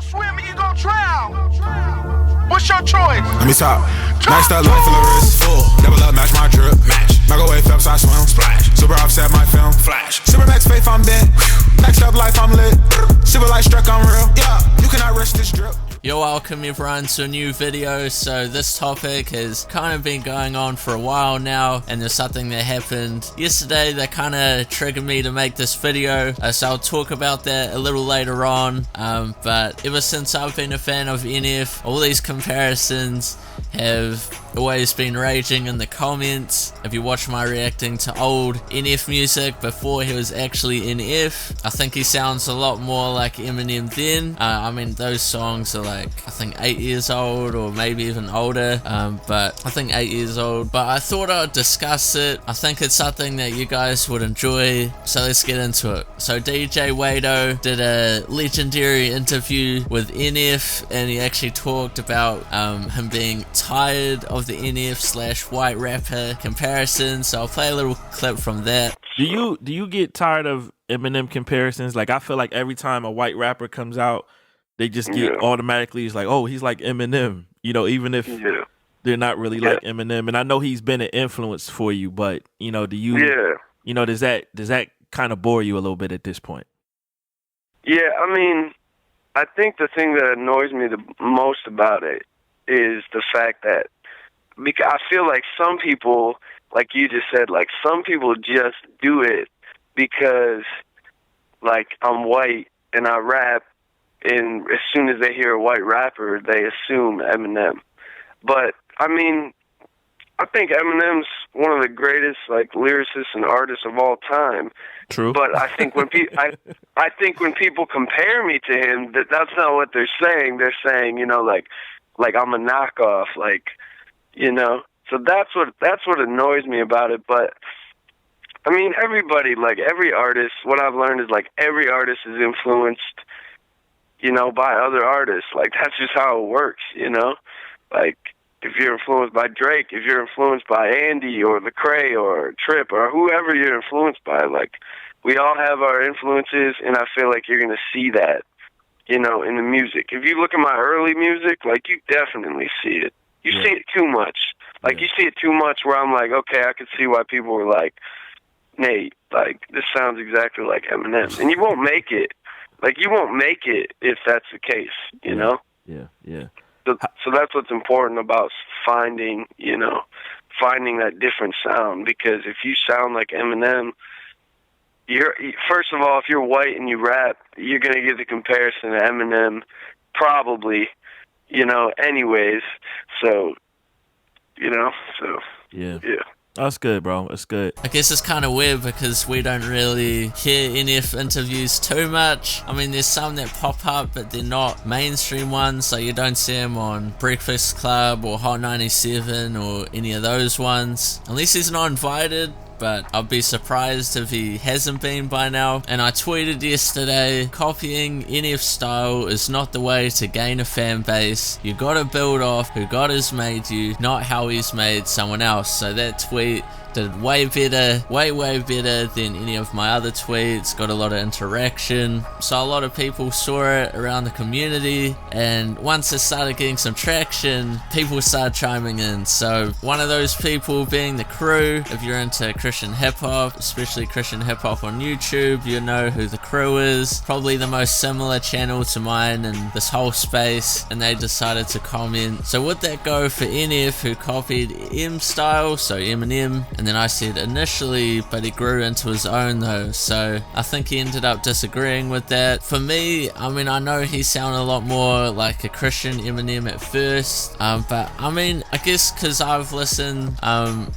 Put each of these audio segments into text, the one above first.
swim or you gon' drown? What's your choice? Let me talk. Nice that life full of risk. Full. Double up, match my drip. Match. Microwave Phelps, I swim. Splash. Super offset my film. Flash. Supermaxx faith, I'm bent. Next up life, I'm lit. Super light struck, I'm real. Yeah, you cannot rush this drip. You're welcome everyone to a new video. So this topic has kind of been going on for a while now, and there's something that happened yesterday that kind of triggered me to make this video, so I'll talk about that a little later on. But ever since I've been a fan of NF, all these comparisons have always been raging in the comments. If you watch my reacting to old NF music before he was actually NF, I think he sounds a lot more like Eminem then. I mean, those songs are like, I think 8 years old or maybe even older, but I think 8 years old. But I thought I'd discuss it. I think it's something that you guys would enjoy, so let's get into it. So DJ Wado did a legendary interview with NF, and he actually talked about him being tired of the NF/white rapper comparison. So I'll play a little clip from that. Do you get tired of Eminem comparisons? Like, I feel like every time a white rapper comes out, they just get automatically, it's like, oh, he's like Eminem, you know, even if they're not really like Eminem. And I know he's been an influence for you, but you know, you know, does that kind of bore you a little bit at this point? Yeah, I mean, I think the thing that annoys me the most about it is the fact that, because I feel like some people, like you just said, like some people just do it because, like, I'm white and I rap, and as soon as they hear a white rapper, they assume Eminem. But I mean, I think Eminem's one of the greatest, like, lyricists and artists of all time. True. But I think when I think when people compare me to him, that's not what they're saying. They're saying, you know, like I'm a knockoff, like, you know. So that's what annoys me about it. But I mean, everybody, like every artist, what I've learned is like every artist is influenced, you know, by other artists. Like, that's just how it works, you know. Like, if you're influenced by Drake, if you're influenced by Andy or Lecrae or Trip or whoever you're influenced by, like, we all have our influences, and I feel like you're going to see that, you know, in the music. If you look at my early music, like, you definitely see it. You see it too much. Like, you see it too much where I'm like, okay, I can see why people were like, Nate, like, this sounds exactly like Eminem. And you won't make it. Like, you won't make it if that's the case, you know? Yeah. So that's what's important about finding, you know, finding that different sound. Because if you sound like Eminem, first of all, if you're white and you rap, you're going to get the comparison to Eminem probably, you know, anyways. So, you know, yeah. That's good, bro. That's good. I guess it's kind of weird because we don't really hear NF interviews too much. I mean, there's some that pop up, but they're not mainstream ones, so you don't see them on Breakfast Club or Hot 97 or any of those ones, unless he's not invited. But I'll be surprised if he hasn't been by now. And I tweeted yesterday, copying NF style is not the way to gain a fan base. You gotta build off who God has made you, not how he's made someone else. So that tweet did way better than any of my other tweets, got a lot of interaction, so a lot of people saw it around the community, and once it started getting some traction, people started chiming in. So one of those people being the Crew. If you're into Christian hip-hop, especially Christian hip-hop on YouTube, you know who the Crew is, probably the most similar channel to mine in this whole space, and they decided to comment. So would that go for NF, who copied M style, so Eminem? And then I said initially, but he grew into his own though, so I think he ended up disagreeing with that. For me, I mean, I know he sounded a lot more like a Christian Eminem at first, but I mean, I guess because I've listened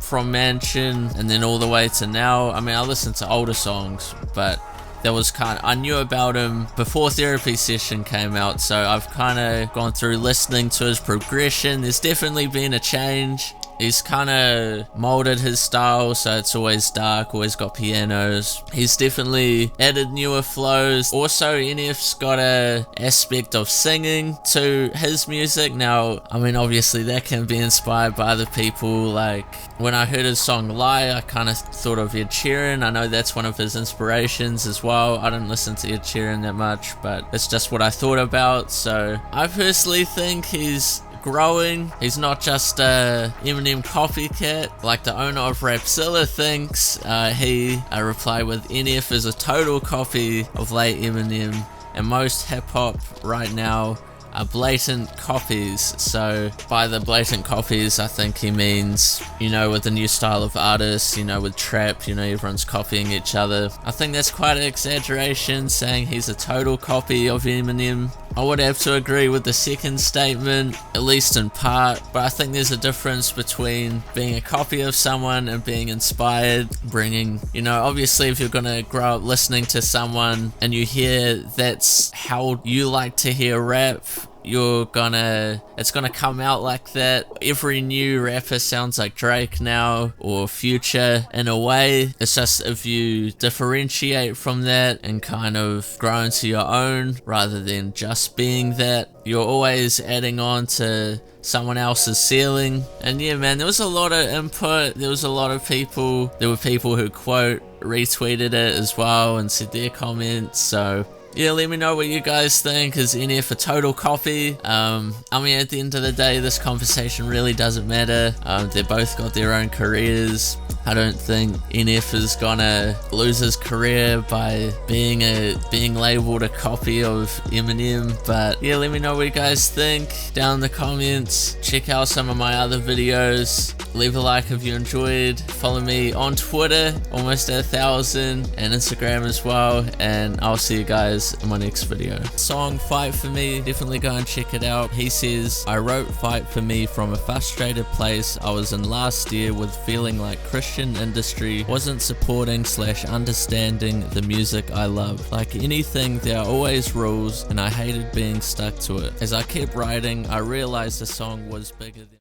from Mansion and then all the way to now, I mean, I listened to older songs, but that was I knew about him before Therapy Session came out, so I've kind of gone through listening to his progression. There's definitely been a change. He's kind of molded his style, so it's always dark, always got pianos. He's definitely added newer flows. Also, NF's got a aspect of singing to his music. Now, I mean, obviously that can be inspired by other people. Like, when I heard his song Lie, I kind of thought of Ed Sheeran. I know that's one of his inspirations as well. I don't listen to Ed Sheeran that much, but it's just what I thought about. So I personally think he's growing. He's not just a Eminem copycat like the owner of Rapzilla thinks. He replied with, NF is a total copy of late Eminem, and most hip-hop right now are blatant copies. So by the blatant copies, I think he means, with the new style of artists, with trap, everyone's copying each other. I think that's quite an exaggeration, saying he's a total copy of Eminem. I would have to agree with the second statement, at least in part, but I think there's a difference between being a copy of someone and being inspired, bringing, obviously if you're gonna grow up listening to someone and you hear that's how you like to hear rap, it's gonna come out like that. Every new rapper sounds like Drake now, or Future in a way. It's just if you differentiate from that and kind of grow into your own rather than just being that, you're always adding on to someone else's ceiling. And yeah, man, there was a lot of input. There was a lot of people. There were people who retweeted it as well and said their comments. So yeah, let me know what you guys think. Is NF a total copy? I mean, at the end of the day, this conversation really doesn't matter. They both got their own careers. I don't think NF is gonna lose his career by being labeled a copy of Eminem. But yeah, let me know what you guys think down in the comments. Check out some of my other videos. Leave a like if you enjoyed. Follow me on Twitter, almost at 1,000, and Instagram as well. And I'll see you guys in my next video. Song Fight For Me, definitely go and check it out. He says, I wrote Fight For Me from a frustrated place I was in last year with feeling like Christian industry wasn't supporting / understanding the music I love. Like anything, there are always rules, and I hated being stuck to it. As I kept writing, I realized the song was bigger than